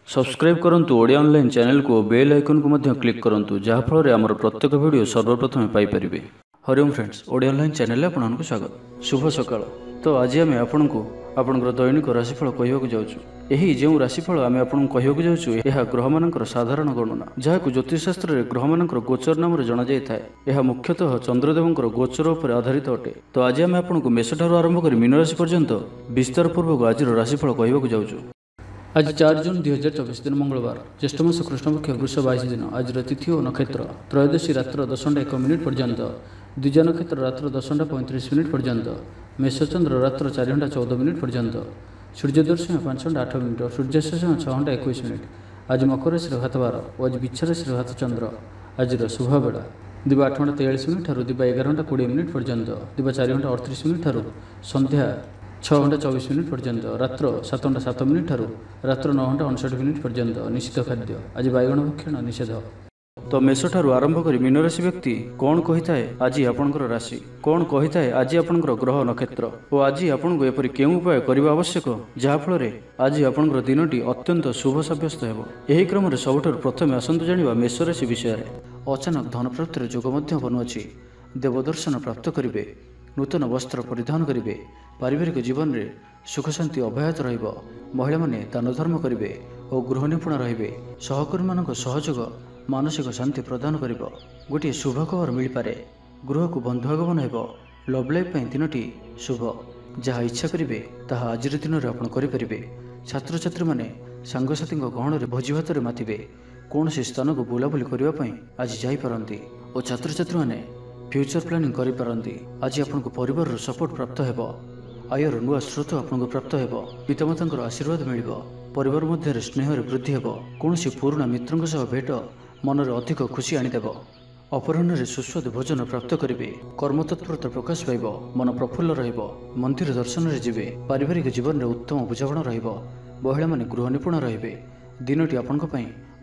Subscribe करंतु Odia online channel को bell icon को मध्य क्लिक करंतु जहाँ फल आमर प्रत्येक वीडियो सर्वप्रथम Piper. Hariom friends, Odia online channel आपको स्वागत। शुभ सकाळ। तो आज आम आपको आपंकर दैनिक राशिफल कहवाक जाऊँ। यही जो राशिफल आम आपको कहवाक जाऊँ यह ग्रह मानकर साधारण गणना जहाँ ज्योतिषशास्त्र में ग्रह मानकर गोचर नाम जना जाए। यह मुख्यतः चंद्रदेवंकर गोचर पर आधारित अटे। तो आज आम आपको मेष ठार आरंभ कर मीन राशि पर्यंत विस्तार पूर्वक आज राशिफल कहवाक जाऊँ। आज 4 जून 2024 दिन मंगलवार, ज्येष्ठ मास कृष्णपक्ष वृष 22 दिन। आज तिथि और नक्षत्र त्रयोदशी रात्र 10:01 पर्यंत, द्विजा नक्षत्र रात्र 10:35 पर्यंत, मेषचंद्र रात्र 4:14 पर्यंत, सूर्यदर्शन 5:08 और सूर्यास्त 6:21। आज मकर राशि हाथबार और आज बिच्छा राशि हाथचंद्र। आज शुभ बेला दिवा 8:43 दिवा 11:20 पर्यंत, दिवा 4:38 संध्या 6:24 पर्यंत, रात्र 7:07 रात्र 9:59 पर्यंत। निश्चित खाद्य आज बैगण भक्षण निषेध। तो मेष ठारू आरंभ कर मीन राशि व्यक्ति कौन कही थाए आज आपंकर राशि, कौन कही थाए आज आपंकर ग्रह नक्षत्र और आज आपको एपरी केउं उपाय करने आवश्यक जहाँफल आज आपंकर दिनटी अत्यंत शुभ सब्यस्त हो। यही क्रम सबुठ प्रथम आसतु जाना मेष राशि विषय। अचानक धन प्राप्तिर जोग बनुअछि। देवदर्शन प्राप्त करेंगे, नूतन वस्त्र परिधान करेंगे, पारिवारिक जीवन में सुख शांति अब्याहत रहिबो। महिला माने दान धर्म करेंगे और गृह निपुण रहिबे। सहकर्मी मानक सहयोग मानसिक शांति प्रदान करिबो। गोटे शुभ खबर मिल पारे। गृह को बंधु आगमन हेबो। लव लाइफ दिनटी शुभ। जहाँ इच्छा करेंगे ताहा आज दिन में आप करेंगे। छात्र छात्री माने सांगसाथी गहन में भोजी भात मातिबे। कौन से स्थान को बुलाबुली करने आज जापारती और छात्र छात्री माने फ्यूचर प्लानिंग करिपारंती। आज आपको परिवार सपोर्ट प्राप्त हेबो। आयर नुआ स्रोत आपको प्राप्त हेबो। पितामाता आशीर्वाद मिलिबो। परिवार मध्य स्नेह वृद्धि हेबो। कौन पुराणा मित्रों सह भेट मन में अधिक खुशी आनीदेव। अपराह्न सुस्वादु भोजन प्राप्त करेंगे। कर्मतत्परता प्रकाश पाइब। मन प्रफुल्ल रहिबो। मंदिर दर्शन में जीवे। पारिवारिक जीवन में उत्तम बुझाणा रहिबो। महिला माने गृह निपुण रहिबे। दिनटी आपंक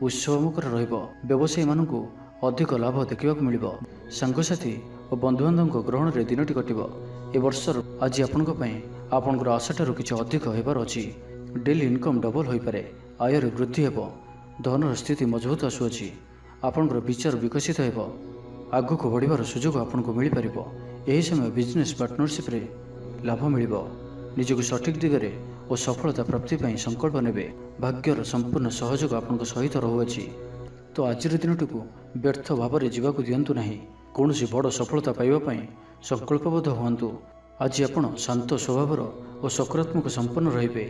उत्सवमुखर रहिबो। व्यवसायी मानकु अधिक लाभ देखा मिलिबो। सांगसाथी और बंधुबांधव ग्रहण में दिनटी कटिबो। ए वर्षर आज आपंकर आशाठार किसी अधिक होबार अछि। डेली इनकम डबल हो पारे। आयर वृद्धि हेबो। धनर स्थिति मजबूत आसुअछि। आपंकर विचार विकसित हेबो। आगु को बढ़िबार सुजोग आपको मिल पारिबो। एही समय बिजनेस पार्टनरशिप रे लाभ मिलिबो। निजको सठिक दिगरे और सफलता प्राप्ति पई संकल्प नेबे। भाग्यर संपूर्ण सहयोग आपंक सहित रहुअछि। तो आज दिनटी को व्यर्थ भाव में जीवाक दिंतु नहीं। कौन बड़ सफलता पाइबापी संकल्पबद्ध हुंतु। आज आपण शांत स्वभावर और सकारात्मक संपन्न रहिबे।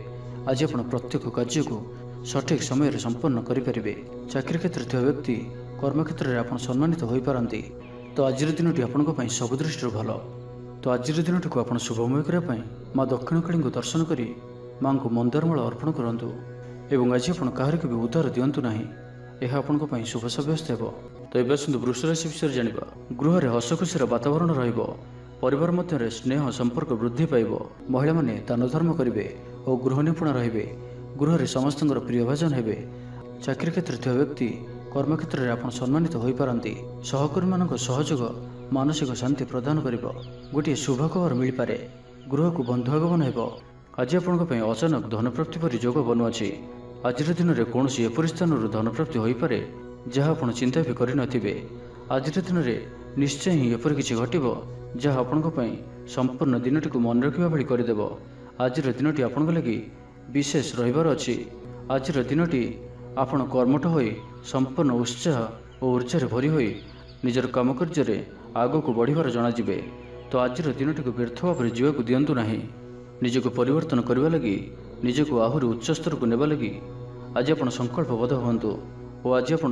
आज आपण प्रत्येक कार्य को सठिक समय संपन्न करेंगे। चाकरी क्षेत्र थी व्यक्ति कर्मक्षेत्र में आप सम्मानित हो पारती। तो आज दिनटी आपंपाई सब दृष्टि भल। तो आज दिनटी को आप शुभमय करने माँ दक्षिणकाली को दर्शन कर माँ को मंदारमाल अर्पण करूँ। एवं आज आप कहार भी उद्धार दिंतु ना। यह आपंपाई शुभ सब्यस्त हो। तो ये आसतु वृष राशि विषय जाना। गृह में हस खुशी वातावरण रहिबो। परिवार मध्य स्नेह संपर्क वृद्धि पाइब। महिला माने दान धर्म करेंगे और गृह निपुण रहिबे। गृह में समस्त प्रियभाजन हेबे। चाकरी क्षेत्र थी व्यक्ति कर्मक्षेत्र में आप सम्मानित हो पारती। सहकर्मी मानक सहयोग मानसिक शांति प्रदान करिबो। गोटे शुभ खबर मिल पारे। गृह को बंधु आगमन हेबो। आज आपंपाई अचानक धन प्राप्ति परि जोग बनुअछि। आज दिन में कौन एपरी स्थान धन प्राप्ति हो पारे जहाँ आप चिंता भी करनथिबे। आज दिन में निश्चय ही एपरी किछि घटिबो जहाँ आपंपाई संपूर्ण दिनटी को मन रखा भली करदेव। आज दिनटी आपंक लगी विशेष रहिबार अछि। आज दिनटी आपण कर्मठ होई संपूर्ण उत्साह और ऊर्जा भरी होई निजर काम कार्य आग को बढ़िबार जनाजिबे। तो आज दिनटी को व्यर्थ भाव में जीवाक दिंतु नहीं। निजको परिवर्तन करने लगी, निजको आहरी उच्च स्तर को नेबा लगी आज आप संकल्पबद्ध हुंतु। और आज आप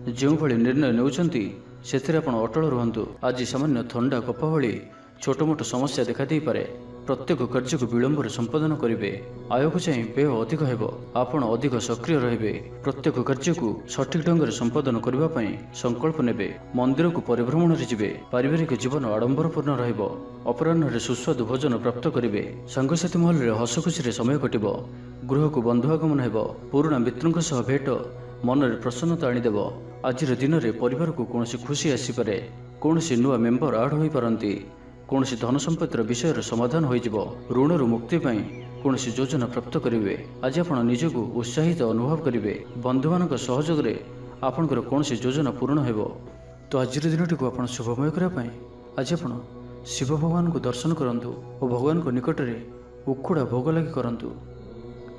जो भली निर्णय नेउछंती सेथिरे आपण अटल रुहंतु। आज सामान्य थंडा कफ भली छोट मोट समस्या देखा दे पारे। प्रत्येक कार्य को विलंब संपादन करेंगे। आय को चाहिए व्यय अधिक हेबो। आपण अधिक सक्रिय रहिबे। प्रत्येक कार्य को सठिक ढंग से संपादन करने संकल्प नेबे। मंदिर को परिभ्रमण रे जिबे। पारिवारिक जीवन आडंबरपूर्ण रहिबो। अपराह्न सुस्वादु भोजन प्राप्त करेंगे। सांगसाथी महल में हस खुशी समय कटिबो। गृह को बंधु आगमन हेबो। पुराणा मित्रों सह भेट मन में प्रसन्नता आनीदेव। आज दिन में परिवार को कौन खुशी आसीपे। कौन नुआ मेम्बर आड हो पारती। कौन धन संपत्तिर विषय समाधान हो ऋण मुक्ति କୌଣସି ଯୋଜନା ପ୍ରାପ୍ତ କରିବେ। ଆଜି ଆପଣ ନିଜକୁ ଉତ୍ସାହିତ ଅନୁଭବ କରିବେ। ବନ୍ଧୁମାନଙ୍କ ସହଯୋଗରେ ଆପଣଙ୍କର କୌଣସି ଯୋଜନା ପୂରଣ ହେବ। ତ ଆଜିର ଦିନଟିକୁ ଆପଣ ଶୁଭମୟ କରିବା ପାଇଁ ଆଜି ଆପଣ ଶିବ ଭଗବାନଙ୍କୁ ଦର୍ଶନ କରନ୍ତୁ ଓ ଭଗବାନଙ୍କ ନିକଟରେ ଉଖୁଡ଼ା ଭୋଗ ଲାଗି କରନ୍ତୁ।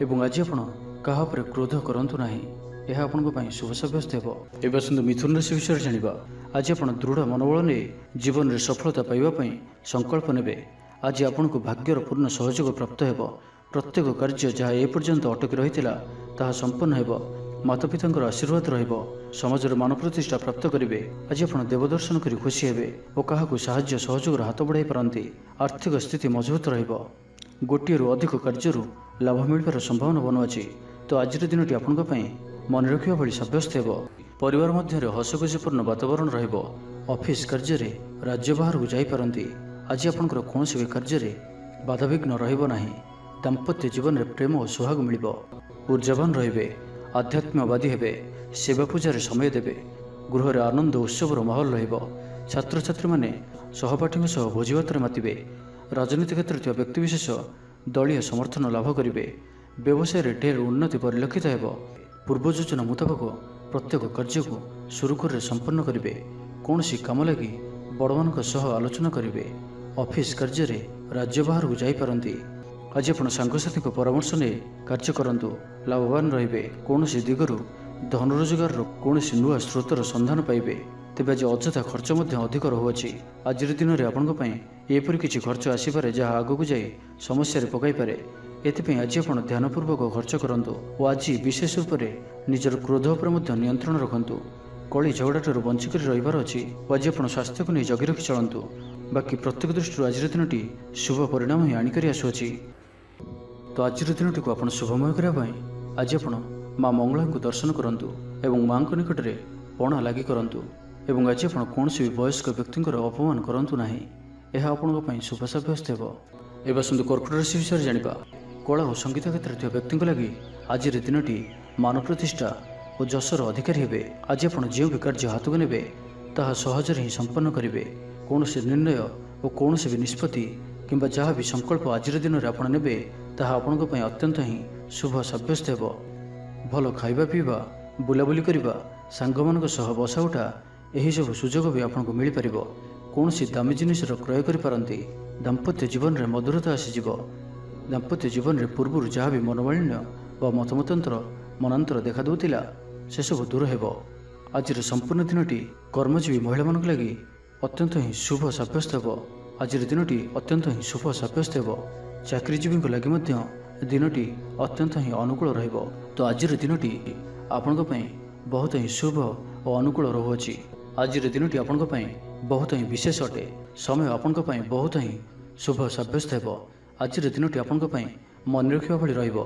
ଏବଂ ଆଜି ଆପଣ କାହା ଉପରେ କ୍ରୋଧ କରନ୍ତୁ ନାହିଁ, ଏହା ଆପଣଙ୍କ ପାଇଁ ଶୁଭ ସାବ୍ୟସ୍ତ ହେବ। ଏବେ ଆସନ୍ତୁ ମିଥୁନ ରାଶି ବିଷୟରେ ଜାଣିବା। ଆଜି ଆପଣ ଦୃଢ଼ ମନୋବଳ ନେଇ ଜୀବନରେ ସଫଳତା ପାଇବା ପାଇଁ ସଂକଳ୍ପ ନେବେ। ଆଜି ଆପଣଙ୍କୁ ଭାଗ୍ୟର ପୂର୍ଣ୍ଣ ସହଯୋଗ ପ୍ରାପ୍ତ ହେବ। ପ୍ରତ୍ୟେକ କାର୍ଯ୍ୟ ଯାହା ଏପର୍ଯ୍ୟନ୍ତ ଅଟକି ରହିଥିଲା ତାହା ସମ୍ପନ୍ନ ହେବ। ମାତାପିତାଙ୍କର ଆଶୀର୍ବାଦ ରହିବ। ସମାଜରେ ମାନ ପ୍ରତିଷ୍ଠା ପ୍ରାପ୍ତ କରିବେ। ଆଜି ଆପଣ ଦେବଦର୍ଶନ କରି ଖୁସି ହେବେ ଓ କାହାକୁ ସାହାଯ୍ୟ ସହଯୋଗର ହାତ ବଢ଼ାଇ ପାରନ୍ତି। ଆର୍ଥିକ ସ୍ଥିତି ମଜବୁତ ରହିବ। ଗୋଟିଏରୁ ଅଧିକ କାର୍ଯ୍ୟରୁ ଲାଭ ମିଳିବାର ସମ୍ଭାବନା ବନୁଅଛି। ତ ଆଜିର ଦିନଟି ଆପଣଙ୍କ ପାଇଁ ମନେ ରଖିବା ଭଳି ସାବ୍ୟସ୍ତ ହେବ। ପରିବାର ମଧ୍ୟରେ ହସଖୁସିପୂର୍ଣ୍ଣ ବାତାବରଣ ରହିବ। ଅଫିସ କାର୍ଯ୍ୟରେ ରାଜ୍ୟ ବାହାରକୁ ଯାଇପାରନ୍ତି। ଆଜି ଆପଣଙ୍କର କୌଣସି ବି କାର୍ଯ୍ୟରେ ବାଧାବିଘ୍ନ ରହିବ ନାହିଁ। ଦାମ୍ପତ୍ୟ ଜୀବନରେ ପ୍ରେମ ଓ ସୁହାଗ ମିଳିବ। ଉର୍ଜାବାନ ରହିବେ। ଆଧ୍ୟାତ୍ମବାଦୀ ହେବେ। ସେବା ପୂଜାରେ ସମୟ ଦେବେ। ଗୃହରେ ଆନନ୍ଦ ଉତ୍ସବର ମାହୋଲ ରହିବ। ଛାତ୍ରଛାତ୍ରୀମାନେ ସହପାଠୀଙ୍କ ସହ ଭୋଜିଭାତରେ ମାତିବେ। ରାଜନୀତି କ୍ଷେତ୍ରରେ ଥିବା ବ୍ୟକ୍ତିବିଶେଷ ଦଳୀୟ ସମର୍ଥନ ଲାଭ କରିବେ। ବ୍ୟବସାୟରେ ଢେର ଉନ୍ନତି ପରିଲକ୍ଷିତ ହେବ। ପୂର୍ବ ଯୋଜନା ମୁତାବକ ପ୍ରତ୍ୟେକ କାର୍ଯ୍ୟକୁ ସୁରୁଖୁରୁରେ ସମ୍ପନ୍ନ କରିବେ। କୌଣସି କାମ ଲାଗି ବଡ଼ମାନଙ୍କ ସହ ଆଲୋଚନା କରିବେ। ଅଫିସ କାର୍ଯ୍ୟରେ ରାଜ୍ୟ ବାହାରକୁ ଯାଇପାରନ୍ତି। ଆଜି ଆପଣ ସାଙ୍ଗସାଥୀଙ୍କ ପରାମର୍ଶ ନେଇ କାର୍ଯ୍ୟ କରନ୍ତୁ। ଲାଭବାନ ରହିବେ। କୌଣସି ଦିଗରୁ ଧନ ରୋଜଗାରର କୌଣସି ନୂଆ ସ୍ରୋତର ସନ୍ଧାନ ପାଇବେ। ତେବେ ଆଜି ଅଯଥା ଖର୍ଚ୍ଚ ମଧ୍ୟ ଅଧିକ ରହୁଅଛି। ଆଜିର ଦିନରେ ଆପଣଙ୍କ ପାଇଁ ଏପରି କିଛି ଖର୍ଚ୍ଚ ଆସିପାରେ ଯାହା ଆଗକୁ ଯାଇ ସମସ୍ୟାରେ ପକାଇପାରେ। ଏଥିପାଇଁ ଆଜି ଆପଣ ଧ୍ୟାନପୂର୍ବକ ଖର୍ଚ୍ଚ କରନ୍ତୁ ଓ ଆଜି ବିଶେଷ ରୂପରେ ନିଜର କ୍ରୋଧ ଉପରେ ମଧ୍ୟ ନିୟନ୍ତ୍ରଣ ରଖନ୍ତୁ। କଳି ଝଗଡ଼ାଠାରୁ ବଞ୍ଚିକରି ରହିବାର ଅଛି ଓ ଆଜି ଆପଣ ସ୍ୱାସ୍ଥ୍ୟକୁ ନେଇ ଜଗି ରଖି ଚଳନ୍ତୁ। ବାକି ପ୍ରତ୍ୟେକ ଦୃଷ୍ଟିରୁ ଆଜିର ଦିନଟି ଶୁଭ ପରିଣାମ ହିଁ ଆଣିକରି ଆସୁଅଛି। ତ ଆଜିର ଦିନଟିକୁ ଆପଣ ଶୁଭମୟ କରିବା ପାଇଁ ଆଜି ଆପଣ ମା ମଙ୍ଗଳାଙ୍କୁ ଦର୍ଶନ କରନ୍ତୁ ଏବଂ ମାଙ୍କ ନିକଟରେ ପଣା ଲାଗି କରନ୍ତୁ। ଏବଂ ଆଜି ଆପଣ କୌଣସି ବି ବୟସ୍କ ବ୍ୟକ୍ତିଙ୍କର ଅପମାନ କରନ୍ତୁ ନାହିଁ, ଏହା ଆପଣଙ୍କ ପାଇଁ ଶୁଭ ସାବ୍ୟସ୍ତ ହେବ। ଏବେ ଆସନ୍ତୁ କର୍କଟ ରାଶି ବିଷୟରେ ଜାଣିବା। କଳା ଓ ସଙ୍ଗୀତ କ୍ଷେତ୍ରରେ ଥିବା ବ୍ୟକ୍ତିଙ୍କ ଲାଗି ଆଜିର ଦିନଟି ମାନ ପ୍ରତିଷ୍ଠା ଓ ଯଶର ଅଧିକାରୀ ହେବେ। ଆଜି ଆପଣ ଯେଉଁ ବି କାର୍ଯ୍ୟ ହାତକୁ ନେବେ ତାହା ସହଜରେ ହିଁ ସମ୍ପନ୍ନ କରିବେ। କୌଣସି ନିର୍ଣ୍ଣୟ ଓ କୌଣସି ବି ନିଷ୍ପତ୍ତି କିମ୍ବା ଯାହା ବି ସଂକଳ୍ପ ଆଜିର ଦିନରେ ଆପଣ ନେବେ ତାହା ଆପଣଙ୍କ ପାଇଁ ଅତ୍ୟନ୍ତ ହିଁ ଶୁଭ ସାବ୍ୟସ୍ତ ହେବ। ଭଲ ଖାଇବା ପିଇବା, ବୁଲାବୁଲି କରିବା, ସାଙ୍ଗମାନଙ୍କ ସହ ବସା ଉଠା ଏହିସବୁ ସୁଯୋଗ ବି ଆପଣଙ୍କୁ ମିଳିପାରିବ। କୌଣସି ଦାମୀ ଜିନିଷର କ୍ରୟ କରିପାରନ୍ତି। ଦାମ୍ପତ୍ୟ ଜୀବନରେ ମଧୁରତା ଆସିଯିବ। ଦାମ୍ପତ୍ୟ ଜୀବନରେ ପୂର୍ବରୁ ଯାହା ବି ମନୋମାଳିନ୍ୟ ବା ମନାନ୍ତର ଦେଖାଦେଉଥିଲା ସେସବୁ ଦୂର ହେବ। ଆଜିର ସମ୍ପୂର୍ଣ୍ଣ ଦିନଟି କର୍ମଜୀବୀ ମହିଳାମାନଙ୍କ ଲାଗି ଅତ୍ୟନ୍ତ ହିଁ ଶୁଭ ସାବ୍ୟସ୍ତ ହେବ। ଆଜିର ଦିନଟି ଅତ୍ୟନ୍ତ ହିଁ ଶୁଭ ସାବ୍ୟସ୍ତ ହେବ। ଚାକିରିଜୀବୀଙ୍କ ଲାଗି ମଧ୍ୟ ଦିନଟି ଅତ୍ୟନ୍ତ ହିଁ ଅନୁକୂଳ ରହିବ। ତ ଆଜିର ଦିନଟି ଆପଣଙ୍କ ପାଇଁ ବହୁତ ହିଁ ଶୁଭ ଓ ଅନୁକୂଳ ରହୁଅଛି। ଆଜିର ଦିନଟି ଆପଣଙ୍କ ପାଇଁ ବହୁତ ହିଁ ବିଶେଷ ଅଟେ। ସମୟ ଆପଣଙ୍କ ପାଇଁ ବହୁତ ହିଁ ଶୁଭ ସାବ୍ୟସ୍ତ ହେବ। ଆଜିର ଦିନଟି ଆପଣଙ୍କ ପାଇଁ ମନେ ରଖିବା ଭଳି ରହିବ।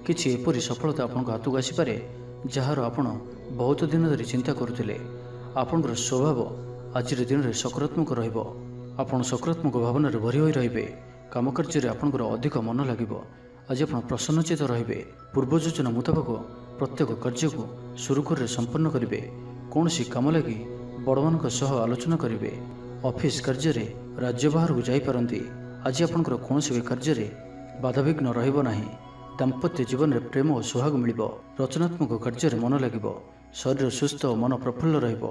କିଛି ଏପରି ସଫଳତା ଆପଣଙ୍କ ହାତକୁ ଆସିପାରେ ଯାହାର ଆପଣ ବହୁତ ଦିନ ଧରି ଚିନ୍ତା କରୁଥିଲେ। ଆପଣଙ୍କର ସ୍ୱଭାବ ଆଜିର ଦିନରେ ସକାରାତ୍ମକ ରହିବ। ଆପଣ ସକାରାତ୍ମକ ଭାବନାରେ ଭରି ହୋଇ ରହିବେ। କାମକାର୍ଯ୍ୟରେ ଆପଣଙ୍କର ଅଧିକ ମନ ଲାଗିବ। ଆଜି ଆପଣ ପ୍ରସନ୍ନଚିତ ରହିବେ। ପୂର୍ବ ଯୋଜନା ମୁତାବକ ପ୍ରତ୍ୟେକ କାର୍ଯ୍ୟକୁ ସୁରୁଖୁରୁରେ ସମ୍ପନ୍ନ କରିବେ। କୌଣସି କାମ ଲାଗି ବଡ଼ମାନଙ୍କ ସହ ଆଲୋଚନା କରିବେ। ଅଫିସ କାର୍ଯ୍ୟରେ ରାଜ୍ୟ ବାହାରକୁ ଯାଇପାରନ୍ତି। ଆଜି ଆପଣଙ୍କର କୌଣସି ବି କାର୍ଯ୍ୟରେ ବାଧାବିଘ୍ନ ରହିବ ନାହିଁ। ଦାମ୍ପତ୍ୟ ଜୀବନରେ ପ୍ରେମ ଓ ସୁହାଗ ମିଳିବ। ରଚନାତ୍ମକ କାର୍ଯ୍ୟରେ ମନ ଲାଗିବ। ଶରୀର ସୁସ୍ଥ ଓ ମନ ପ୍ରଫୁଲ୍ଲ ରହିବ।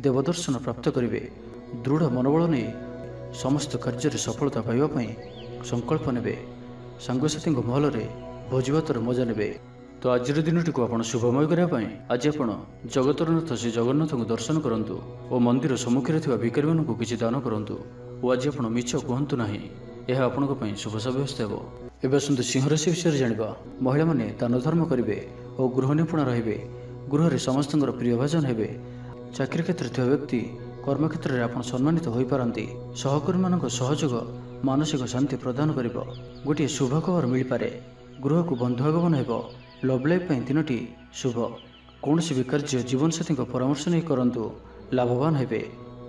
ଦେବଦର୍ଶନ ପ୍ରାପ୍ତ କରିବେ। ଦୃଢ଼ ମନୋବଳ ନେଇ ସମସ୍ତ କାର୍ଯ୍ୟରେ ସଫଳତା ପାଇବା ପାଇଁ ସଂକଳ୍ପ ନେବେ। ସାଙ୍ଗସାଥୀଙ୍କ ମହଲରେ ଭୋଜିଭାତର ମଜା ନେବେ। ତ ଆଜିର ଦିନଟିକୁ ଆପଣ ଶୁଭମୟ କରିବା ପାଇଁ ଆଜି ଆପଣ ଜଗତର ନାଥ ଶ୍ରୀ ଜଗନ୍ନାଥଙ୍କୁ ଦର୍ଶନ କରନ୍ତୁ ଓ ମନ୍ଦିର ସମ୍ମୁଖରେ ଥିବା ଭିକାରୀମାନଙ୍କୁ କିଛି ଦାନ କରନ୍ତୁ ଓ ଆଜି ଆପଣ ମିଛ କୁହନ୍ତୁ ନାହିଁ, ଏହା ଆପଣଙ୍କ ପାଇଁ ଶୁଭ ସାବ୍ୟସ୍ତ ହେବ। ଏବେ ଆସନ୍ତୁ ସିଂହ ରାଶି ବିଷୟରେ ଜାଣିବା। ମହିଳାମାନେ ଦାନ ଧର୍ମ କରିବେ ଓ ଗୃହ ନିପୁଣ ରହିବେ। ଗୃହରେ ସମସ୍ତଙ୍କର ପ୍ରିୟ ଭାଜନ ହେବେ। ଚାକିରି କ୍ଷେତ୍ରରେ ଥିବା ବ୍ୟକ୍ତି କର୍ମକ୍ଷେତ୍ରରେ ଆପଣ ସମ୍ମାନିତ ହୋଇପାରନ୍ତି। ସହକର୍ମୀମାନଙ୍କ ସହଯୋଗ ମାନସିକ ଶାନ୍ତି ପ୍ରଦାନ କରିବ। ଗୋଟିଏ ଶୁଭ ଖବର ମିଳିପାରେ। ଗୃହକୁ ବନ୍ଧୁ ଆଗମନ ହେବ। ଲଭ୍ ଲାଇଫ୍ ପାଇଁ ଦିନଟି ଶୁଭ। କୌଣସି ବି କାର୍ଯ୍ୟ ଜୀବନସାଥୀଙ୍କ ପରାମର୍ଶ ନେଇ କରନ୍ତୁ, ଲାଭବାନ ହେବେ।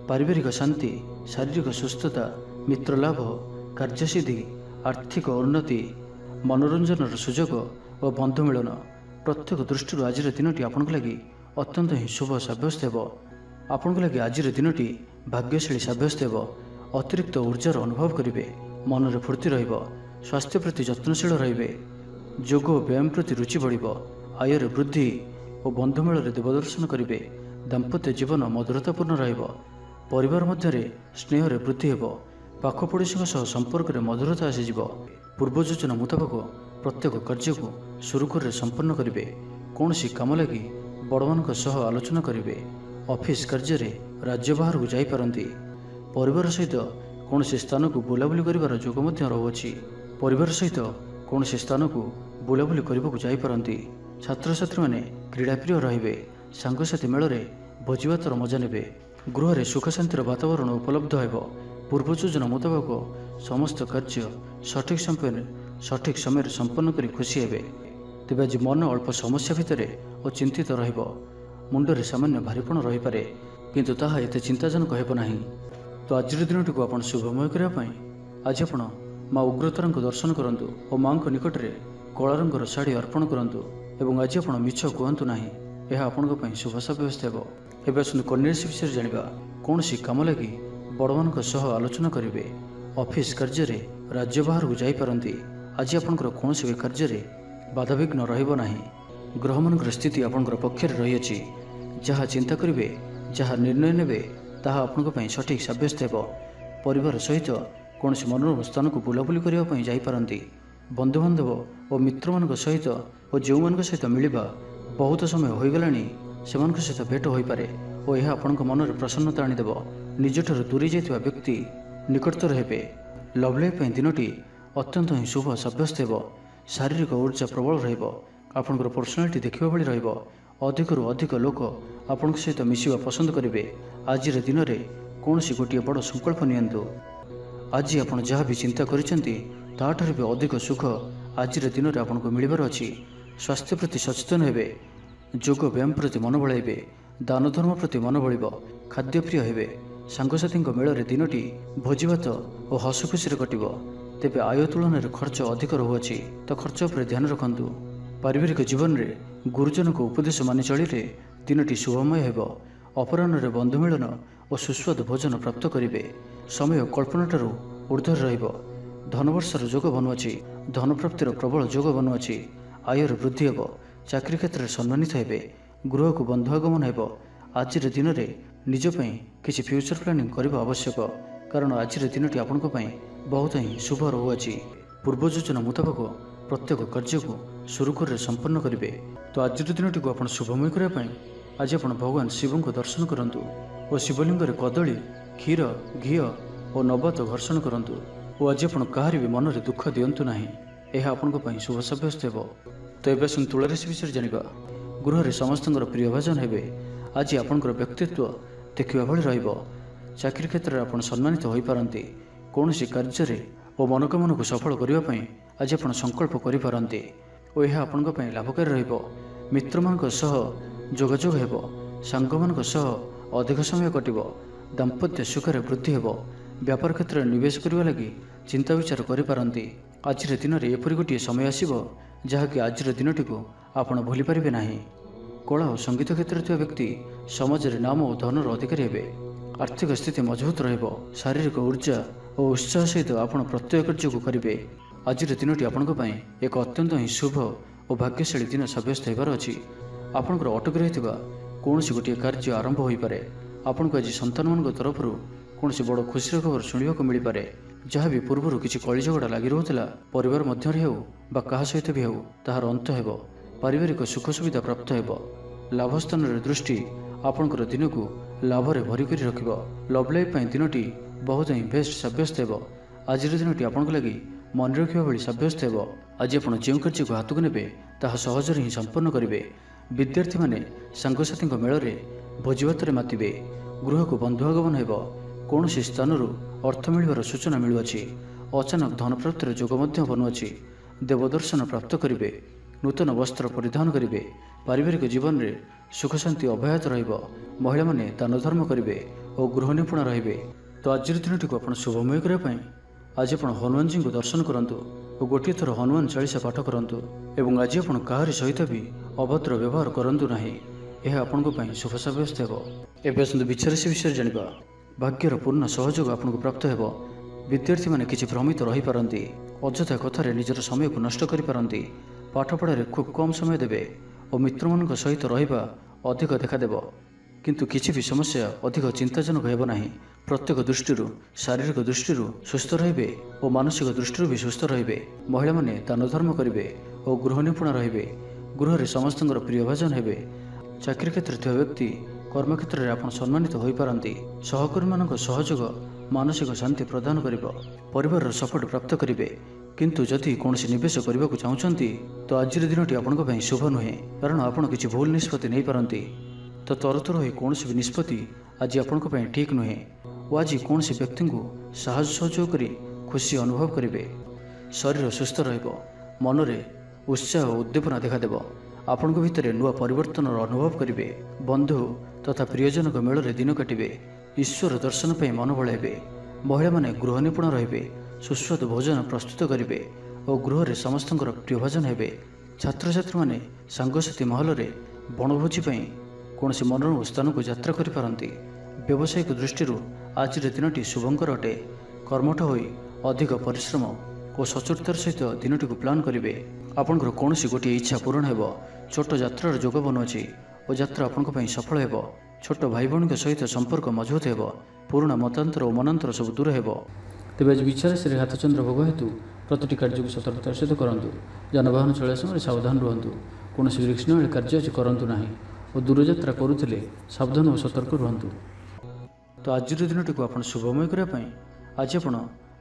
ପାରିବାରିକ ଶାନ୍ତି, ଶାରୀରିକ ସୁସ୍ଥତା, ମିତ୍ର ଲାଭ, କାର୍ଯ୍ୟସିଦ୍ଧି, ଆର୍ଥିକ ଉନ୍ନତି, ମନୋରଞ୍ଜନର ସୁଯୋଗ ଓ ବନ୍ଧୁ ମିଳନ ପ୍ରତ୍ୟେକ ଦୃଷ୍ଟିରୁ ଆଜିର ଦିନଟି ଆପଣଙ୍କ ଲାଗି ଅତ୍ୟନ୍ତ ହିଁ ଶୁଭ ସାବ୍ୟସ୍ତ ହେବ। ଆପଣଙ୍କ ଲାଗି ଆଜିର ଦିନଟି ଭାଗ୍ୟଶାଳୀ ସାବ୍ୟସ୍ତ ହେବ। ଅତିରିକ୍ତ ଉର୍ଜାର ଅନୁଭବ କରିବେ। ମନରେ ଫୁର୍ତ୍ତି ରହିବ। स्वास्थ्य प्रति यत्नशील रहिबे। जोग और व्यायाम प्रति रुचि बढ़िब। आयर वृद्धि और बंधुमेल देवदर्शन करेंगे। दाम्पत्य जीवन मधुरतापूर्ण रहिब। परिवार मध्य स्नेह वृद्धि हेब। पाखपड़ोशी संपर्क में मधुरता आसीज। पूर्व योजना मुताबक प्रत्येक कार्य को सुरुखुर संपन्न करेंगे। कौन सी कम लगी बड़ मान आलोचना करेंगे। ऑफिस कार्य राज्य बाहर को जापारती। परिवार सहित कौन सी स्थान को बुलाबुली कर जोग रहुअछि। परिवार सहित कौन सी स्थान को बुलाबुली करने को जापारती। छात्र छात्री मैंने क्रीड़ाप्रिय रे। सांगसाथी मेल भोजीभातर मजा ने। गृह में सुख शांतिर वातावरण उपलब्ध हो। पूर्व योजना मुताबक समस्त कार्य सठिक समय संपन्न कर खुशी हे। तेज आज मन अल्प समस्या भितर और चिंतित रुंडे सामान्य भारीपण रही पारे, किंतु ताहा एते चिंताजनक हेब नाही। तो आज दिन टी आप शुभमय करने आज आप माँ उग्रतारा दर्शन करूँ और माँ निकट में कला रंगर शाढ़ी अर्पण करूँ। एवं आज आप मिछ कहतु ना, यह आपण शुभ साब्यस्त हो। एवं आसतु कन्या राशि विषय जाना। कौन सी कम लगी बड़ मान आलोचना करेंगे। ऑफिस कार्य राज्य बाहर को जापारती। आज आपंकर कौन सी कार्य बाधाविघ्न रहा। ग्रह मान स्थिति आपंकर पक्ष रही। जहाँ चिंता करेंगे, जहाँ निर्णय ने ताहा आपण सठिक साब्यस्त हो। परिवार सहित कौन सी मनोरम स्थान को बुलाबुली करने जापारती। बंधुबांधव और मित्र मान सहित और जो मान सहित मिलवा बहुत समय हो गला से सहित भेट हो पारे और यह आपण मन में प्रसन्नता आनीदेव। निजठर दूरी जाइଥିବା व्यक्ति निकटतर हेबे। लव लाइफ दिनटी अत्यंत ही शुभ साब्यस्त हो। शारीरिक ऊर्जा प्रबल रहिब। आपणकर पर्सनालिटी देखा भाई रहिब। अधिकरू अधिक लोक आपण सहित मिसिवा पसंद करेंगे। आज दिन में कौन सी गोटे बड़ संकल्प नियंतु। आज आप जहाँ भी चिंता करिसेंती ताठार भी अधिक सुख आज दिन में आपको मिलबार अछि। स्वास्थ्य प्रति सचेतन हेबे। जोग व्यायाम प्रति मन बढ़ाइबे। दान धर्म प्रति मन बढ़िब। खाद्यप्रिय हेबे। सांगसाथी मेल दिनटी भोजीभात और हसखुशी कटिब। तेबे आय तुलन में खर्च अधिक रहुअछि, तो खर्च पर ध्यान रखंतु। पारिवारिक जीवन में गुरुजन को उपदेश मानि चलिले दिनटी शुभमय हेब। अपराह्न बंधु मिलन और सुस्वाद भोजन प्राप्त करेंगे। समय कल्पनाठारू ऊर्ध्वर रहिब। धनवर्षर जोग बनुअछि। धन प्राप्तिर प्रबल जोग बनुअछि। आयर वृद्धि हेब। चाकरी क्षेत्र में सम्मानित हेबे। गृह को बंधु आगमन हेब। आज दिन में निजपाई किसी फ्यूचर प्लानिंग करने आवश्यक, कारण आज दिनटी आपण बहुत ही शुभ रहुअछि। पूर्व योजना मुताबक प्रत्येक कार्य को सुरुखुर संपन्न करेंगे। तो आज दिनटी को आप शुभमय करने आज आप भगवान शिव को दर्शन करूँ और शिवलिंग कदली क्षीर घी और नवत घर्षण करूँ। और आज आप कहार भी मन में दुख दिंतु ना, यह आपण शुभ साब्यस्त हो। तो ये तुला राशि विषय जाना। गृह में समस्त प्रिय भाजन हे। आज आपंकर व्यक्तित्व देखा भाई रहिब। चाकरी क्षेत्र में आप सम्मानित हो पारती। कौन सी कार्य और मनोकामना को सफल करने आज आप संकल्प करें और यह आपण लाभकारी रहिब। मित्र मान जोगाजोग हेब। सांग मान अधिक समय कटिब। दाम्पत्य सुखर वृद्धि हेब। व्यापार क्षेत्र में निवेश करने लगी चिंता विचार करें। आज दिन में एपरी गोटे समय आसब जहाँकि आज दिनटी को आप भूली पारे ना। कला और संगीत क्षेत्र में व्यक्ति समाज में नाम और धनर अधिकारी हे। आर्थिक स्थिति मजबूत रहिब। शारीरिक ऊर्जा और उत्साह सहित आप प्रत्येक कार्य को करेंगे। आज दिनटी आपण एक अत्यंत ही शुभ और भाग्यशाली दिन सब्यस्त होबार अछि। आपणकर अटकी रही कौन सी गोटे कार्य आरंभ हो पारे। आपन को आज संतान मान तरफ कौन सी बड़ खुशी खबर शुणा मिल पारे। जहाँ भी पूर्वर किसी कली झगड़ा लगी रोला परिवार मध्य हो क्या सहित भी हो ताहार अंत हेब। पारिवारिक सुख सुविधा प्राप्त हेब। लाभस्थान दृष्टि आपणकर दिन को लाभ में भरी कर रख। लव लाइफ दिनटी बहुत ही बेस्ट सब्यस्त हो। आज दिनटी आपण लगी मन रखा भाई सब्यस्त हो। आज आप जो कार्य को हाथ को ने सहजरे ही संपन्न करेंगे। विद्यार्थी माने सांगसाथी मेल भोजीभात मातिबे। गृह को बंधु आगमन हेब। कौन सी स्थान अर्थ मिलवार सूचना मिलुअछि। अचानक धन प्राप्तिर जोग बनुअछि। देवदर्शन प्राप्त करेंगे। नूतन वस्त्र परिधान करेंगे। पारिवारिक जीवन में सुख शांति अव्याहत रहिब। महिला माने दान धर्म करेंगे और गृह निपुण रहिबे। तो आज दिनटी को आप शुभमय करने आज आप हनुमान जी को दर्शन करूँ और गोटे थर हनुमान चालीसा पाठ करूँ। एवं आज आप कहार सहित भी अभद्र व्यवहार करूँ ना, यह आपण शुभ साब्यस्त हो। एवं विचार से विषय जाना। भाग्यर पूर्ण सहयोग आपको प्राप्त हो। विद्यार्थी किसी भ्रमित रही पारती, अଯଥା कथार निजर समय को नष्ट करें, पाठपढ़े खूब कम समय देवे और मित्र मान सहित रहा अधिक देखादेव, किंतु किसी भी समस्या अधिक चिंताजनक हेब नहीं। प्रत्येक दृष्टि शारीरिक दृष्टि सुस्थ रे और मानसिक दृष्टि भी सुस्थ रे। महिला माने दान धर्म करेंगे और गृह निपुण रे। गृह में समस्त प्रियभाजन हे। चाकरी क्षेत्र थी व्यक्ति कर्मक्षेत्र में आप सम्मानित हो पारती। सहकर्मी मान सहयोग मानसिक शांति प्रदान कर परिवार सपोर्ट प्राप्त करेंगे। किंतु जदि कौन निवेश करने को चाहते तो आज दिनटी आपण शुभ नुहे, कारण आपड़ किसी भूल निष्पत्ति नहीं पारती। तो तरतर हो कौन भी निष्पत्ति आज आपण ठीक नुहे और आज कौन व्यक्ति को साहस सहयोग कर खुशी अनुभव करेंगे। शरीर सुस्थ मन में उत्साह और उद्दीपना देखादेव। आपण भितर नुआ परिवर्तन अनुभव करेंगे। बंधु तथा प्रियजन मेल दिन काटे। ईश्वर दर्शन पर मन बढ़ाइबे। महिला माने गृह निपुण रे। सुस्वादु भोजन प्रस्तुत करेंगे और गृह में समस्त प्रियभाजन हे। छात्र छात्री माने सांगसाथी महल में बनभोजी कौन मनोरम स्थान को यात्रा करें। व्यावसायिक दृष्टि आज दिनटी शुभंकर अटे। कर्मठ हो अधिक परिश्रम और सचोटतार सहित दिनटी को प्लान करेंगे। आपंकर कौन गोटे इच्छा पूरण हो। छोट यात्रार जोग बनुची और यात्रा आपण सफल हो। छोट भाई भौणी सहित संपर्क मजबूत हो। पुराणा मतांतर और मनांतर सब दूर हो। तेज आज विचार श्री हाथचंद्र भोग हेतु प्रति कार्य को सतर्कतार सहित करूँ। जानवाहन चलने समय सावधान रुहतु। कौन विघ्न कार्य आज करूँ ना और दूरयात्रा करुले सावधान और सतर्क रुहतु। तो आज दिनटी को आप शुभमय करने आज आप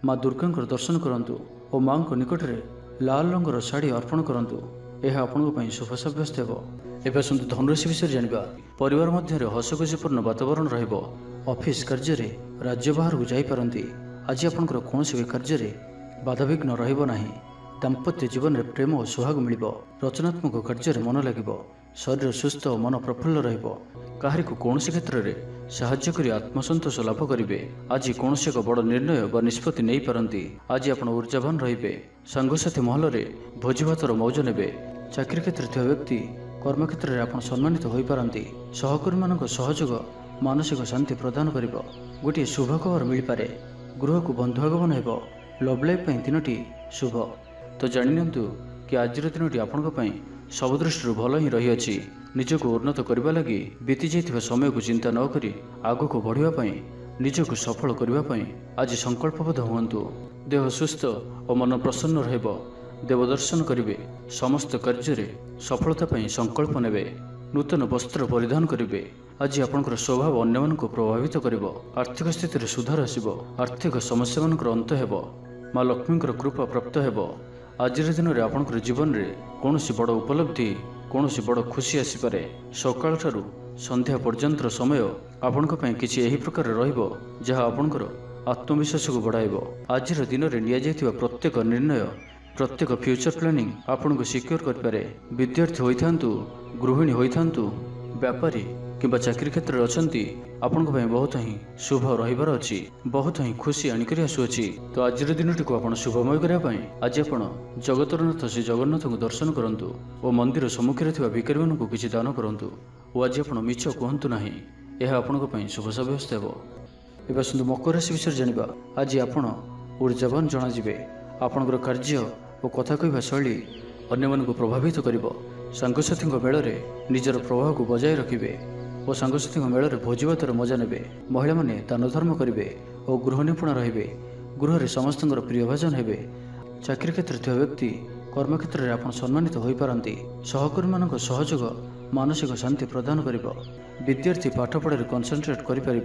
माँ दुर्गा दर्शन करूँ और माँ निकट में लाल रंगर शाढ़ी अर्पण करूँ। यह आपण शुभ सब्यस्त हो। एवं आसतु धनुराशि विषय जाना। परिवार मध्य हसखुशीपूर्ण वातावरण रफिस कार्य राज्य बाहर को जापारती। आज आपंकर कौन भी कार्य बाधाविघ्न रहा। दाम्पत्य जीवन में प्रेम और सुहाग मिल। रचनात्मक कार्य मन लगे। शरीर सुस्थ और मन प्रफुल्ल रही को कौन क्षेत्र में साहाय्य कर आत्मसंतोष लाभ करेंगे। आज कौन एक बड़ निर्णय व निष्पत्ति नहीं पारती। आज आप ऊर्जावान रे। सांगसाथी महल में भोजी भातर मौज ने। चाकरी क्षेत्र थी व्यक्ति कर्मक्षेत्र में आप सम्मानित हो पारती। सहकर्मी मान सहयोग मानसिक शांति प्रदान कर गोटे शुभ खबर मिल पारे। गृह को बंधु आगमन हो। लव लाइफ दिनटी शुभ। तो जानिनियंतु कि आज दिनटी आपण सब दृष्टि भल ही रही। निजक उन्नत करने लगी बीती जाइथिबा समय को चिंता न करी आगु को बढ़ापी निजक सफल करने आज संकल्पबद्ध हुंतु। देह सुस्थ और मन प्रसन्न रहिब। देवदर्शन करेंगे। समस्त कार्य सफलता संकल्प नेबे। नूतन वस्त्र परिधान करेंगे। आज आपंकर स्वभाव अन्य मन को प्रभावित कर। आर्थिक स्थिति सुधार आसब। आर्थिक समस्या मान अंत हो। माँ लक्ष्मी कृपा प्राप्त हो। आज दिन में आपंकर जीवन में कौन बड़ उपलब्धि कौन बड़ खुशी आसपे। सकाल ठारू संध्या पर्यंतर समय आपण किसी एही प्रकार रहिबो जहाँ आपंकर आत्मविश्वास को बढ़ाइब। आज दिन में निया प्रत्येक निर्णय प्रत्येक फ्यूचर प्लानिंग आपन को सिक्योर करें। विद्यार्थी होइथांतु, गृहिणी होइथांतु, व्यापारी किंबा चाकरी क्षेत्र में अच्छी आपण बहुत ही शुभ रहिबार अछि। बहुत ही खुशी आनिक आसुअछि। तो आज दिनटी को आप शुभमय करने आज आप जगतरनाथ श्री जगन्नाथ को दर्शन करूँ और मंदिर सम्मुखें थी भिकारी मान को किसी दान करूँ और आज आप मिछ कहतु ना। यह आपण शुभ सब्यस्त हो। एवं आसतु मकर राशि विषय जाना। आज आपण ऊर्जावान जनाजे। आपणकर कार्य और कथा कहवा शैली अन्य मन को प्रभावित कर। सांगसाथी मेल में निजर प्रभाव को बजाय रखिए और सांगसाथी मेल में भोजीभातर मजा ने। महिला माने दान धर्म करेंगे और गृह निपुण रे। गृह में समस्त प्रियभाजन हे। चाकरी क्षेत्र थी व्यक्ति कर्मक्षेत्र में आप सम्मानित हो पारती। सहकर्मी मान सहयोग मानसिक शांति प्रदान कर। विद्यार्थी पाठपढ़े कनसेंट्रेट करें।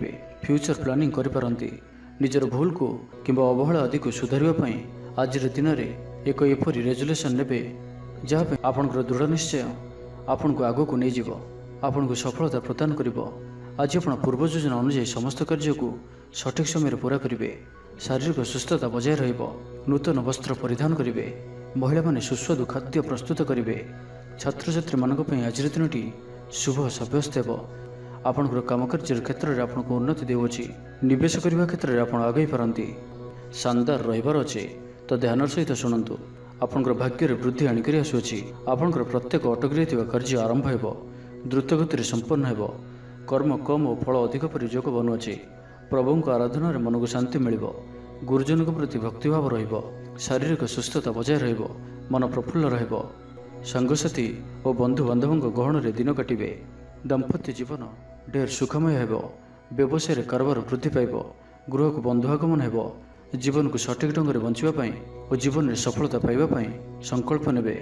फ्यूचर प्लानिंग करें। निजर भूल को किंबा अवहेला आदि को सुधारने आज दिन में एक एपरी रेजुलेशन ने जहाँ आपंकर दृढ़ निश्चय आपण को आग को नहीं जीव। आपण को सफलता प्रदान कर। आज आप पूर्व योजना अनुଯାयी समस्त कार्य को सठिक समय पूरा करेंगे। शारीरिक सुस्थता बजाय रहिब। नूतन वस्त्र परिधान करेंगे। महिला माने सुस्वादु खाद्य प्रस्तुत करेंगे। छात्र छात्री मान आज दिनटी शुभ सब्यस्त हो। आपंकर काम कार्य क्षेत्र में आपको उन्नति देउछि। निवेश करने क्षेत्र में आप आगे पारती। शानदार रहिबार अच्छे। तो ध्यान सहित शुणु। आपंकर भाग्य में वृद्धि आनिक आसुअछि। आपंकर प्रत्येक अटकी रही कार्य आरंभ हो। द्रुत गति संपन्न हो। कर्म कम और फल अधिक पर योग बनुअछि। प्रभु आराधना मन को शांति मिल। गुरुजन प्रति भक्तिभाव रहिब, शारीरिक सुस्थता बजाय रहिब, मन प्रफुल्ल रहिब, सांगसाथी और बंधु बांधवों गहन में दिन काटे, दाम्पत्य जीवन ढेर सुखमय हेब, व्यवसाय कारोबार वृद्धि पाइब, गृह को बंधु आगमन हेब, जीवन को सठिक ढंग से बंचापी और जीवन में सफलता पाइबापी संकल्प नेबे।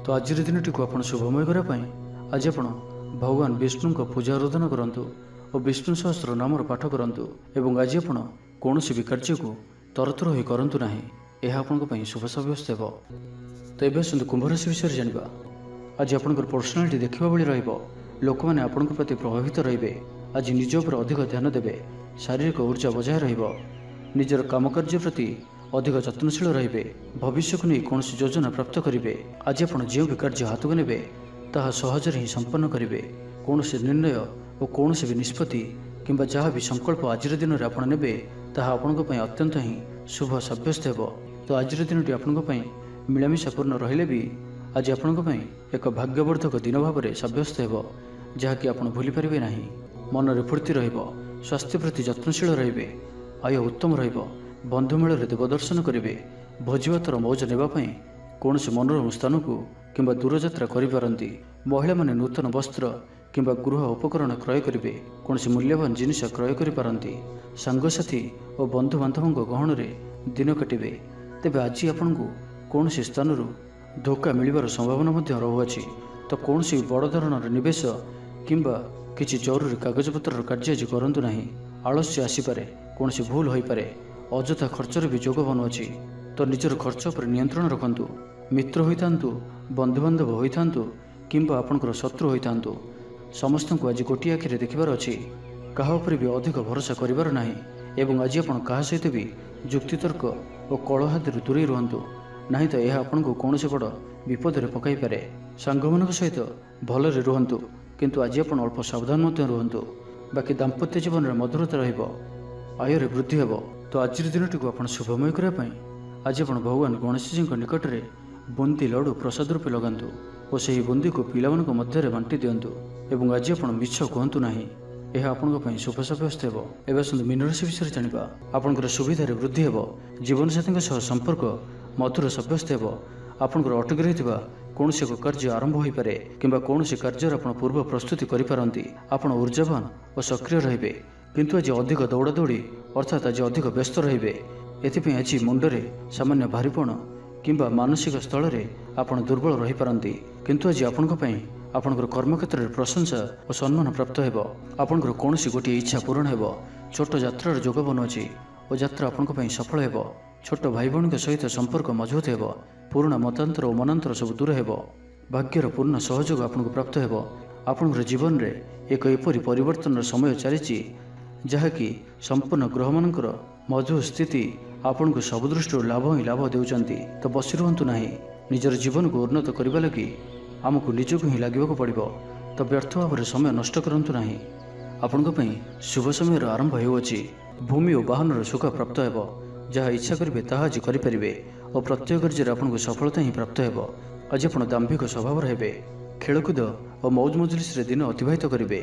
तो आज दिनटी को आप शुभमय करने आज आप भगवान विष्णु को पूजा आराधना करंतु और विष्णु सहस्त्र नामर पाठ करंतु एवं आज आप कौन भी कार्य को तरतर हो करंतु नहीं, यह आपंप शुभ सब्यस्त हो। तो ये आसतु कुंभ राशि विषय जाना। आज आपंकर पर्सनालीटी देखा भाई रोक मैंने आपण प्रति प्रभावित रे। आज निज पर अधिक ध्यान देवे, शारीरिक ऊर्जा बजाय रजर काम कार्य प्रति अधिक जत्नशील रे, भविष्य को नहीं कौन योजना प्राप्त करेंगे। आज आप जो भी कार्य हाथ को ने ताहा सहजरे ही संपन्न करेंगे। कौन से निर्णय और कौन भी निष्पत्ति किंबा जहाँ भी संकल्प आज दिन में आपड़ ने ताहा आपंप अत्यंत ही शुभ सब्यस्त हो। तो आज दिन आपंप मिलामिशापूर्ण रहिले भी आज आपंप एक भाग्यवर्धक दिन भाव में सब्यस्त हो, जहाँकि आप भूली पारे ना। मन में फूर्ति रहिब, स्वास्थ्य प्रति जत्नशील रे, आय उत्तम रहिब, बंधुमेल देवदर्शन करेंगे, भोजीभातर मौज नेबापी कौन से मनोरम स्थान को किंबा दूरयात्रा करिपारंती। महिला माने नूतन वस्त्र किंबा गृह उपकरण क्रय करेंगे, कौन से मूल्यवान जिनिस क्रय करिपारंती। सांगसाथी और बंधु बांधवों गहन में दिन काटे। तेबे आज आपन को कौन से स्थान धोखा मिलबार संभावना रहुअछि। तो कौन से बड़ धरणर निवेश किंबा किसी जरूरी कागजपत्र कार्य आज करंतु नहीं। आलस्य आसीपारे, कौन से भूल हो पारे, अଯଥା खर्चर भी जोग बनुअछि। तो निजर खर्च पर नियंत्रण रखंतु। मित्र होइतांतु, बंधुबांधव होइतांतु किंबा आपनकर शत्रु होइतांतु, समस्त को आज गोटी आखिरे देखिबार अछि। काहा उपर भी अधिक भरोसा करिबार नाही एवं आज आपण काहा सहित भी जुक्तितर्क और कलहादि दूरे रुहंतु, नहीं तो यह आपन को कौन से बड़ विपद में पकाई पारे। सांगमान सहित भलरे रुहंतु, किंतु आज आप अल्प सावधान रुहंतु। बाकी दाम्पत्य जीवन में मधुरता रहिब, आयर वृद्धि हेब। तो आज दिनटी को आप शुभमय करने आज आप भगवान गणेश जी निकट में बुंदी लड्डू प्रसाद रूपे लगातु और से बुंदी को पिला मध्य बांटी दिंतु एवं आज आप मिछ कहतु ना, यह आपंप शुभ सब्यस्त हो। एवं मीन राशि विषय जाना। आपंकर सुविधार वृद्धि हेब, जीवनसाथी संपर्क मधुर सब्यस्त हो। आपंकर अटकी रही कौन से कार्य आरंभ हो पारे किंबा कौन से कार्य आप पूर्व प्रस्तुति करिपारंती। आपण ऊर्जावान और सक्रिय रे, किंतु आज अधिक दौड़ा दौड़ी अर्थात आज अधिक व्यस्त रे। एथिपाई आज मुंडरे सामान्य भारीपण किंबा मानसिक स्थल में आपण दुर्बल रही पारंती, किंतु आज आपणकर कर्मक्षेत्र में प्रशंसा और सम्मान प्राप्त हो। आपणकर कौन गोटे इच्छा पूरण हो। छोट यात्रार जोग बनुअछि और यात्रा आपण सफल हो। छोट भाई भौणी सहित संपर्क मजबूत हो। पुराणा मतांतर और मनांतर सब दूर हो। भाग्यर पूर्ण सहयोग आपको प्राप्त हो। आपणकर जीवन में एक एपरी परिवर्तन समय चली जहाँकि संपूर्ण ग्रह मानकर मजबूत स्थिति आपण को सब दृष्टि लाभ ही लाभ देउचंती। तो बसी रुहंतु नाही, निजर जीवन को उन्नत करने लगी आमको निजक ही लगे पड़ो। तो व्यर्थ भाव में समय नष्ट करंतु नाही। आपंप शुभ समय आरंभ होउछि। भूमि और वाहन सुख प्राप्त हो। जहाँ इच्छा करेंगे ताहा आज करेंगे और प्रत्येक कार्य आपको सफलता ही प्राप्त हो। आज आप दाम्भिक स्वभाव हेबे, खेलकूद और मौज मजलिस दिन अतिबाहित करेंगे,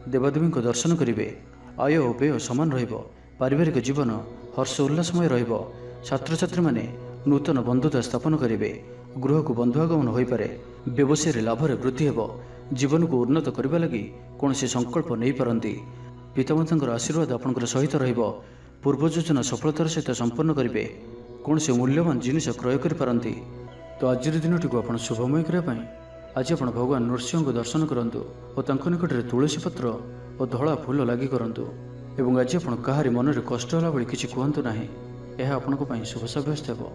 देवादेवी दर्शन करेंगे, आय और व्यय सामान रहिबो, पारिवारिक जीवन हर्ष उल्लासमय रहिबो। छात्र छात्री माने नूतन बंधुता स्थापन करेंगे, गृह को बंधु आगमन हो पारे, व्यवसाय लाभ में वृद्धि हो। जीवन को उन्नत करने लगी कौन से संकल्प नहीं पारंती। पितामाता आशीर्वाद आपंकर सहित रहिबो। पूर्व योजना सफलतार सहित संपन्न करेंगे, कौन से मूल्यवान जिनिस क्रय करिपारंती। तो आज दिनटी को आप शुभमय करने आज आप भगवान नृसिंह को दर्शन करंतु और तांको निकट में तुलसी पत्र और धला फूल लगी करंतु एवं आज आप कहारी मन में कष्ट होला भली किछि कहंतु नाही, यह आपनको शुभ सब्यस्त हो।